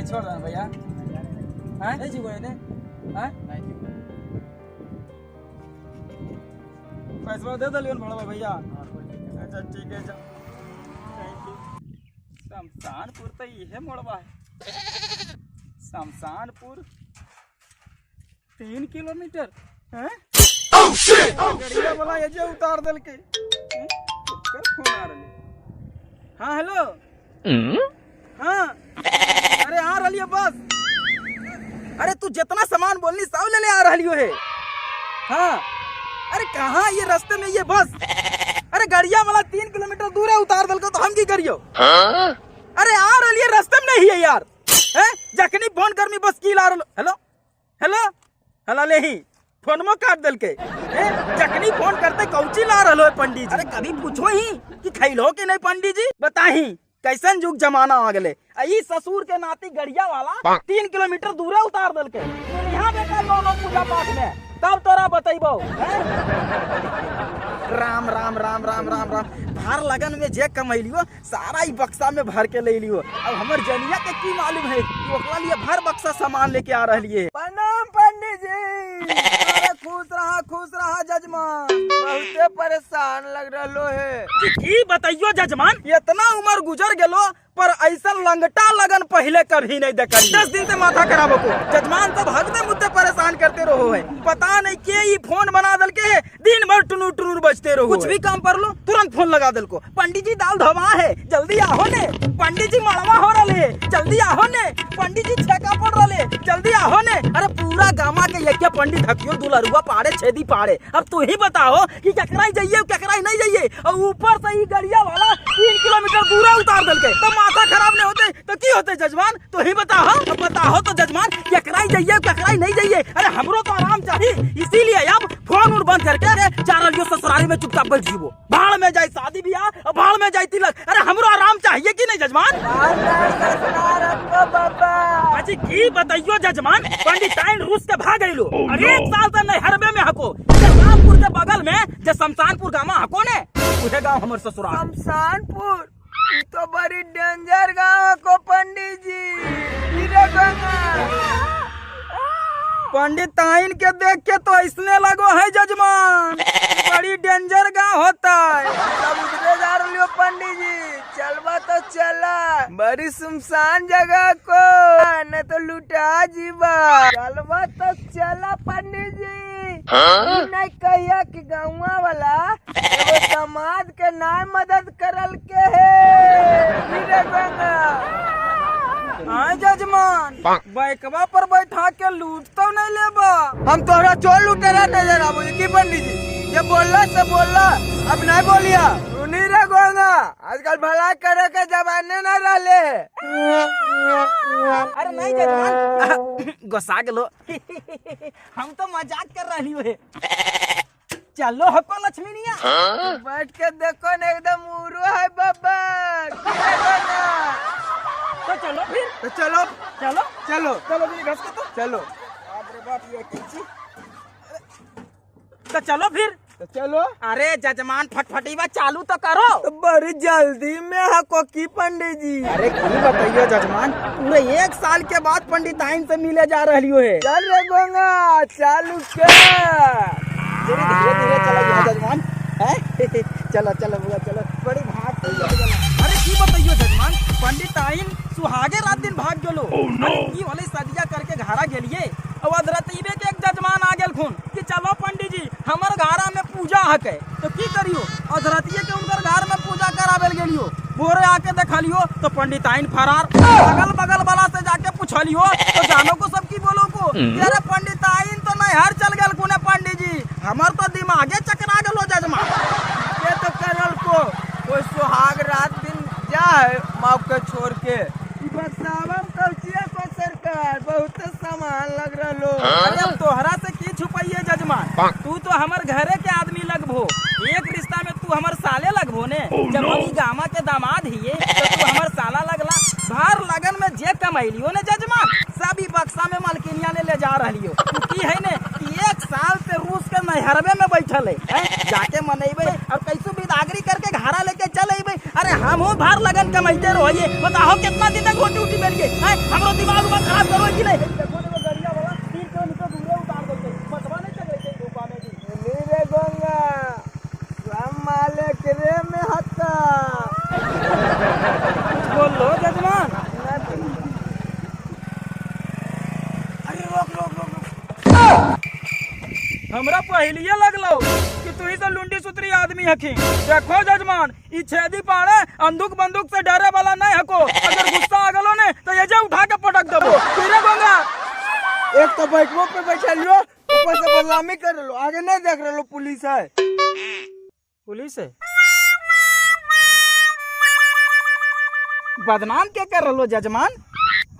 छोड़ रहा भैया। हाँ नहीं जीवो ने हाँ पैसा दे दलियन बड़ा भैया। अच्छा ठीक है थैंक यू। शमशानपुर तो ये मोड़वा है। शमशानपुर 3 किलोमीटर हैं? गड़िया वाला ये जो उतार दल के फोन आ रही। हाँ हेलो हाँ अरे आ रही है बस। अरे तू जितना सामान बोलनी सब ले आ रही है। हाँ अरे कहाँ ये रास्ते में ये बस। अरे गड़िया वाला 3 किलोमीटर दूर है उतार दल को तो हम की करियो। अरे आ रही है रास्ते में नहीं है यार। है जखनी फोन करनी बस की ला रहा। हेलो हेलो हेलो ले ही फोन में काट दल के जखनी फोन करते कौची ला रहा है पंडित जी। अरे कभी पूछो ही कि खैलो कि नहीं पंडित जी बताही कैसन जुग जमाना आ गए। ई ससुर के नाती गड़िया वाला 3 किलोमीटर दूर उतार दल के यहाँ बेटा दोनों पूजा पाठ में तब तोरा बतैबो। राम राम राम राम राम राम भार लगन में जे कमैलियो सारा ही बक्सा में भर के ले लियो। अब हमर जनिया के की मालूम है कि ओकरा लिए भर बक्सा सामान लेके आ रही है। प्रणाम पंडित जी। अरे खुश रहा जजमान। बहुते परेशान लग रहा है। की बताइयो जजमान इतना उम्र गुजर गेलो पर ऐसा लंगटा लगन पहले कभी नहीं देखली। 10 दिन से माथा खराब को जजमान सब हगते मुद्दे परेशान करते रहो है। पता नहीं के ही फोन बना दल के दिन भर टुनूर टुनूर बजते रहो। कुछ भी काम कर लो तुरंत फोन लगा दल को। पंडित जी दाल धवा है जल्दी आओ ने। पंडित जी मड़वा हो रहे जल्दी आओ ने। पंडित जी छेका पड़ रहे जल्दी आओ ने। अरे पूरा गामा के एक पंडित हकियो दुलरुआ पाड़े छेदी पाड़े। अब तू ही बताओ कि ककराई जाइए ककराई नहीं जाइए। और ऊपर से ही गड़िया वाला 3 किलोमीटर दूर उतार दल के तो माथा खराब नहीं होते तो की होते जजमान तू ही बताओ तो जजमान ककराई जाइए ककराई नहीं जाइए। अरे हमरो तो आराम चाहिए इसीलिए अब फोन उन बंद करके जा रही हो ससुराली में चुपचाप बैठ जीवो। भाड़ में जाए शादी ब्याह और भाड़ में जाए तिलक। अरे हमरो आराम चाहिए कि नहीं जजमान। अजी की बताइयो जजमान पंडिताइन रूस के भाग गइलो। अरे 1 साल से नहीं हरबे में हको शमशानपुर के बगल में जो शमशानपुर गाँव हको ने उहे गाँव हमर ससुराल। शमशानपुर तो बड़ी डेंजर गाँव को पंडित जी। पंडित ताइन के देख के तो इसने लगो है जजमान बड़ी डेंजर गाँव होता है। सब उधरे जा रही हो पंडित जी। चलवा तो चला बड़ी सुनसान जगह को न तो लुटा जीवा। चलवा तो चला पंडित जी। नहीं कहिया कि गाँव वाला समाज के नाम मदद करल के है। हाँ जजमान बैकवा पर बैठा के लूट तो नहीं लेबा। हम तोहरा चोर लुटेरा नजर आबो की पंडित जी। ये बोलला से बोलला अब नहीं बोलिया सुनी रे गोंगा। आजकल भला करे के जमाने न रहले। अरे नहीं जजमान गुस्सा गेलो हम तो मजाक कर रही है। चलो हको लक्ष्मीनिया बैठ के देखो न एकदम उरो है बाबा। तो चलो फिर तो चलो चलो चलो चलो भी घस तो चलो। बाप रे बाप ये किंची। तो चलो फिर तो चलो। अरे जजमान फटफटीवा चालू तो करो। तो बड़ी जल्दी में हको की पंडित जी। अरे की बताइयो जजमान पूरे 1 साल के बाद पंडिताइन से मिले जा रही है। चल रे गोंगा चालू कर। धीरे धीरे चला जजमान चलो चलो बुआ चलो बड़ी भाग। अरे की बताइयो जजमान पंडिताइन सुहागे रात दिन भाग गेलो। की वाले सदिया करके घरा गेलिए और अधरतीबे के एक जजमान आ गेल खून कि चलो पंडित जी हमर घरा में पूजा हके तो की करियो। अधरतीये के उनकर घर में पूजा करावेल गेलियो। भोरे आके देखलियो तो पंडिताइन फरार। अगल बगल वाला से जाके पूछलियो तो जानो को सब की बोलो को अरे पंडिताइन तो नहीं हर चल गेल कोने पंडित जी। हमर तो दिमागे चकरा गेलो जजमान। ये तो करल को कोई सुहाग रात दिन जाए माँ के छोड़ के बसावन कौचिया को सरकार बहुत सामान लग रहा। अरे अब तोहरा से की छुपाइए जजमान तू तो हमर घरे के आदमी लगभो। एक रिश्ता में तू हमर साले लगभो ने। जब हम गामा के दामाद हिये तो तू हमर साला लगला। भार लगन में जे कमैलियो ने जजमान सभी बक्सा में मालकिनिया ले जा रही हो। की है ने कि 1 साल से रूस के नहरवे में बैठल है जाके मनेबे और कैसो बिदागरी करके घरा लेके चल अबे। अरे हम हम भार लगन कमाइते रहिए। बताओ कितना दिन तक रोटी उटी बन गई है। हमरो दिमाग में खराब करो कि नहीं। देखो देखो गरिया वाला 3 किलोमीटर दूर उतार देते। मतवा नहीं चल रही धूपा में भी। नीरे गंगा राम माले करे में हत्ता। बोलो जजमान। अरे रोक रोक रोक रोक। हमरा पहलिए लगलो कि तू ही तो लुंडी सुतरी आदमी हकी। देखो जजमान ई छेदी पाड़े अंदूक बंदूक से डरे वाला नहीं हको। अगर गुस्सा आ गलो ने तो ये जे उठा के पटक देबो। तेरे गंगा एक तो बैठवो पे बैठा लियो, ऊपर से बदनामी कर लो। आगे नहीं देख रहे लो पुलिस है। पुलिस है बदनाम क्या कर रहे लो जजमान?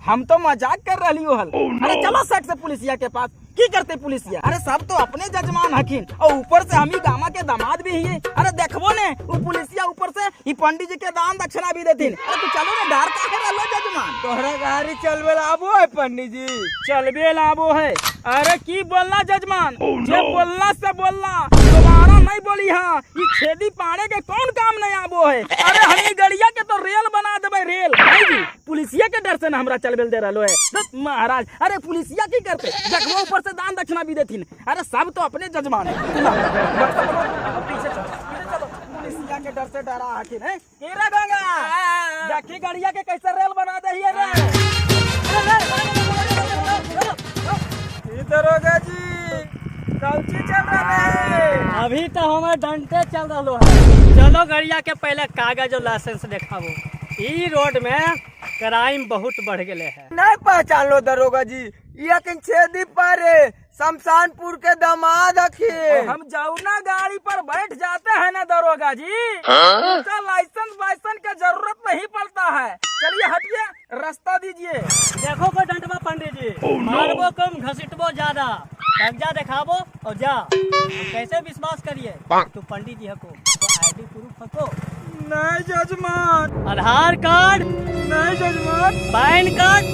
हम तो मजाक कर रही हो हल। अरे चलो सट से पुलिसिया के पास। की करते पुलिसिया? अरे सब तो अपने जजमान हकीन और ऊपर से हम ही गामा के दामाद भी ही। अरे देखबो ने वो पुलिसिया ऊपर से ही पंडित जी के दान दक्षिणा भी देतीन। अरे तू चलो ने डर का है लो जजमान। तोहरा गाड़ी चलबे लाबो है पंडित जी? चलबे लाबो है। अरे की बोलना जजमान? जे बोलना से बोलना दोबारा नहीं बोली। हाँ ये छेदी पाने के कौन काम नहीं आबो है। अरे हम गड़िया के तो रेल बना देबे रेल। पुलिसिया के डर से ना हमरा चलबे दे रहो है महाराज। अरे पुलिसिया की करते देखबो ऊपर से दान दक्षिणा भी देतीन। अरे सब तो अपने जजमान है। पीछे चलो पुलिसिया के डर से डरा आखिर है। केरा गंगा देखी गड़िया के कैसे रेल बना दे रे। दरोगा जी कौची चल रहा है? अभी तो हमारे डंटे चल रहा है। चलो गड़िया के पहले कागज और लाइसेंस देखाबो। ई रोड में क्राइम बहुत बढ़ गए है। नहीं पहचान लो दरोगा जी, ये छेदी पर शमशानपुर के दामाद हखी। हम जाऊना गाड़ी पर बैठ जाते हैं ना दरोगा जी, उसका लाइसेंस वाइसेंस का जरूरत नहीं पड़ता है। चलिए हटिए, रास्ता दीजिए। देखो को डंटवा पंडित जी, मारबो कम घसीटबो ज्यादा। कागजा दिखाबो और जा। कैसे विश्वास करिए? तू पंडित जी हको तो आईडी प्रूफ हको? नहीं जजमान। आधार कार्ड? नहीं जजमान। Pan card?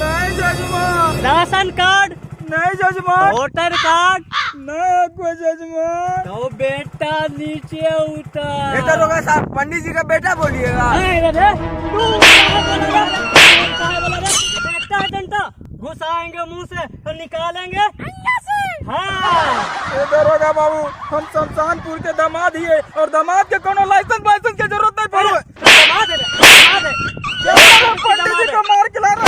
नहीं जजमान। Ration card? नहीं जजमान। Voter card? नहीं कोई जजमान। तो बेटा नीचे उतर। ये दरोगा साहब पंडित जी का बेटा बोलिएगा। बेटा डंटा घुसाएंगे मुंह से तो निकालेंगे। हाँ दरोगा बाबू हम शमशानपुर के दामाद ही है और दामाद के कोनो लाइसेंस वाइसेंस की जरूरत नहीं पड़े। पंडित जी को मार के ला रहा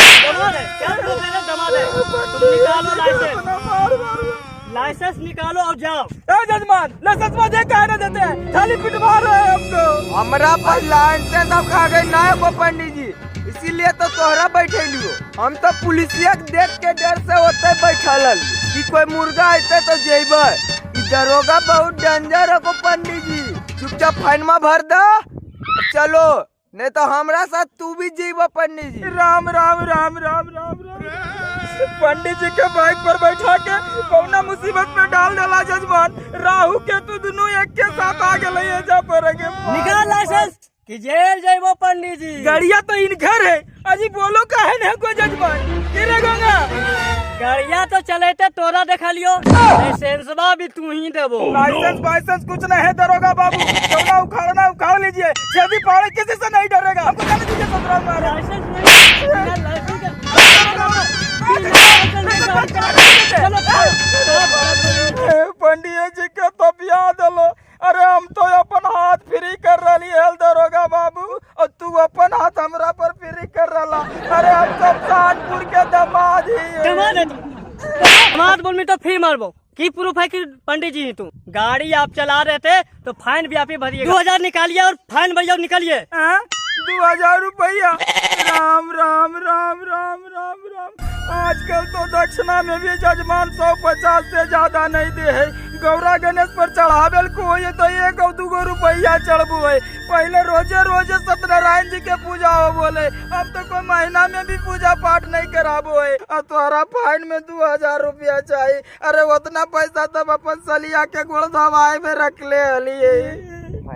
लाइसेंस निकालो और जाओ। जजमान लाइसेंस मुझे कहने देते हैं, खाली पिटवा रहे हैं हमको। हमारा पर लाइसेंस अब कागज ना है पंडित जी, इसीलिए तो तोहरा बैठे लियो। हम तो पुलिसिया देख के डर से होते बैठल कि कोई मुर्गा आते तो जेबे। दरोगा बहुत डेंजर है को पंडित जी, चुपचाप फाइन में भर दो चलो, नहीं तो हमरा साथ तू भी जीव पंडित जी। राम राम राम राम राम राम। पंडित जी के बाइक पर बैठा के कौना मुसीबत में डाल डाला जजमान। राहु केतु दोनों एक के साथ आ गए जा पड़ेंगे। निकाल लाइसेंस कि जेल जाइबो पंडित जी। गाड़िया तो इन घर है, अजी बोलो का है ना कोई जजमान। गंगा गाड़िया तो चलेते तोरा देखा लियो, लाइसेंसवा भी तू ही देबो। लाइसेंस वाइसेंस कुछ नहीं है दरोगा बाबू, सोना उखाड़ना उखाड़ लीजिए। छेदी पाड़े किसी से नहीं डरेगा। हमको जाने दीजिए ससुराल में। लाइसेंस नहीं पंडित जी के तबिया दलो। अरे हम तो अपन हाथ फ्री कर रही है दरोगा बाबू और तू अपन हाथ हमरा पर फ्री कर रहा। अरे हम सब कानपुर के दामाद ही। दामाद बोल में तो फ्री मारबो। की प्रूफ है कि पंडित जी ही तू? गाड़ी आप चला रहे थे तो फाइन भी आप ही भरिए। 2000 निकालिए और फाइन भरिए और निकालिए। 2000 रुपया? राम राम राम राम राम राम। आजकल तो दक्षिणा में भी जजमान 150 से ज्यादा नहीं दे है। गौरा गणेश पर चढ़ावेल को हो तो 1-2 रुपया चढ़बो है। पहले रोजे रोजे सत्यनारायण जी के पूजा हो बोले, अब तो कोई महीना में भी पूजा पाठ नहीं कराबो है। और तोहरा फाइन में 2000 रुपया चाहिए। अरे उतना पैसा तब अपन सलिया के गोड़ धवाए में रख ले हलिए।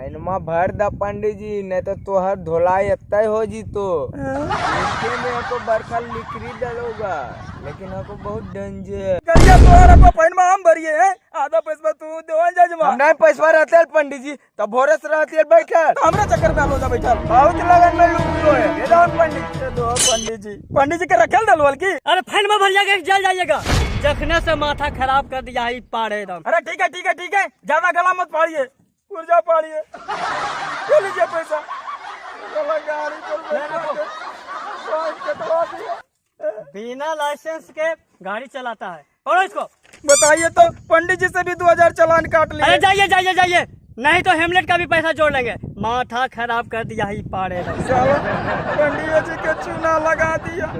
पैनमा भर द पंडित जी, नहीं तो तोहर धोलाई अत्ता हो जी तो लिखे में हमको बरखा लिखरी डलोगा, लेकिन हमको बहुत डेंजर करिया तोहर को पैनमा हम भरिए हैं, आधा पैसा तू देवल जजमा। नहीं पैसा रहते है पंडित जी, तब भोरे से रहती है बैठल, हमरा चक्कर में आलो जा बैठल, बहुत लगन में लूट लो है। ये दो पंडित जी के रखल डलवल की। अरे पैनमा भर जाके जल जाइएगा, जखने से माथा खराब कर दिया ही पाड़े एकदम। अरे ठीक है ठीक है ठीक है, ज्यादा गला मत फाड़िए, ऊर्जा पाड़िए, ले लीजिए पैसा। बिना लाइसेंस के गाड़ी चलाता है, और इसको बताइए तो पंडित जी से भी 2000 चालान काट लिया। अरे जाइए जाइए जाइए, नहीं तो हेमलेट का भी पैसा जोड़ लेंगे। माथा खराब कर दिया ही पाड़े पंडित जी के चूना लगा दिया।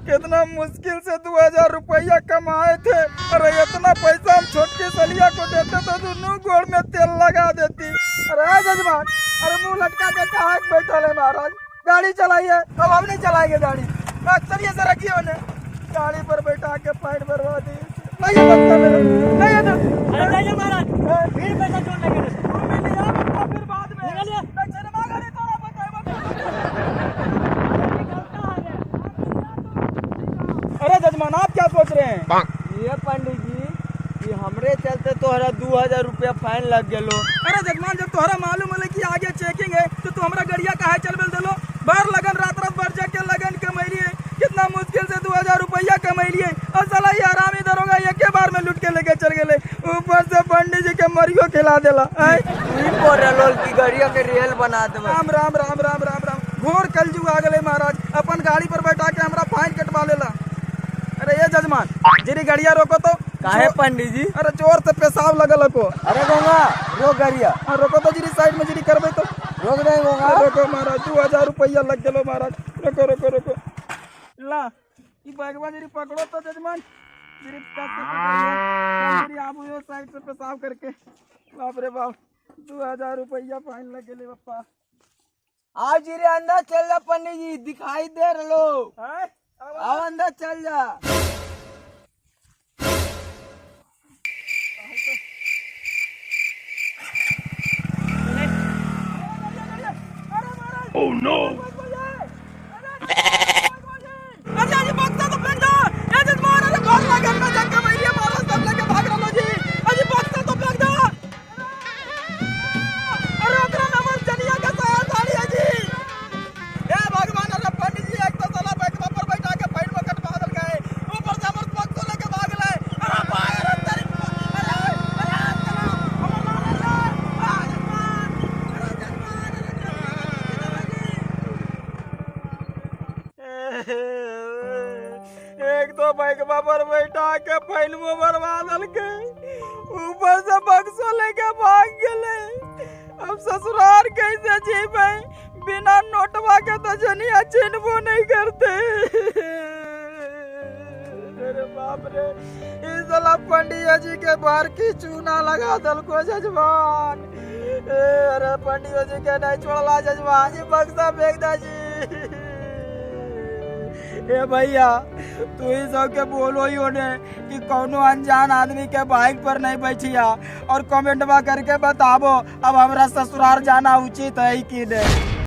कितना मुश्किल से 2000 रुपया कमाए थे, अरे इतना पैसा हम छोटकी सलिया को देते तो दोनों गोड़ में तेल लगा देती। अरे जजमान, अरे मुंह लटका के कहाँ बैठा है महाराज, गाड़ी चलाइए। अब हम नहीं चलाएंगे गाड़ी, चलिए से रखिए उन्हें, गाड़ी पर बैठा के पैर बर्बा दी। अरे जाइए महाराज, फिर पैसा जोड़ लेंगे। फिर बाद में अरे जजमान आप क्या सोच रहे हैं? ये पंडित जी कि हमरे चलते तोहरा 2000 रुपया फाइन लग गेलो। अरे जजमान, जब तोहरा मालूम है कि आगे चेकिंग है तो तू हमरा गड़िया काहे चलबे देलो? बार लगन रात भर जाके लगन कमैलिए, कितना मुश्किल से 2000 रुपया कमैलिए, और साला ये आरामी दरोगा एक बार में लूट के लेके चल गेले, ऊपर से पंडित जी के मरियो खिला देला। की गड़िया के रेल बना दे। राम राम राम राम राम राम, घोर कलजुग आ गए महाराज, अपन गाड़ी पर बैठा के हमरा फाइन कटवा लेला। अरे ये जजमान, जिरी गड़िया रोको तो। काहे पंडित जी? अरे जोर से पेशाब लगल को। अरे गोंगा रोक गड़िया, रोको तो जिरी साइड में जिरी करबे तो रोक दे गोंगा। रोको महाराज, 2000 रुपया लग गेलो महाराज, रोको रोको रोको। ला ई बैगवा जिरी पकड़ो तो जजमान, जिरी जिरी आबू यो साइड से पेशाब करके। बाप रे बाप, 2000 रुपया फाइन लग गेले बापा। आओ जिरे अंदर चल जा पंडित जी, दिखाई दे रलो। आओ अंदर चल जा। Oh no! एक तो बैकवा पर बैठा के फैलमो बर्बाद के, ऊपर से बक्सो लेके भाग गए। अब ससुराल कैसे जीवे, बिना नोटवा के तो जनिया चिन्हबो नहीं करते। अरे बाप रे, इस साला पंडित जी के बार की चूना लगा दल को जजमान। अरे पंडित जी के नहीं छोड़ला जजमान जी, बक्सा फेंक दा जी। ए भैया, तू ही सबके बोलो ही होने कि कौनो अनजान आदमी के बाइक पर नहीं बैठिया, और कमेंटवा करके बताबो अब हमरा ससुराल जाना उचित है कि नहीं।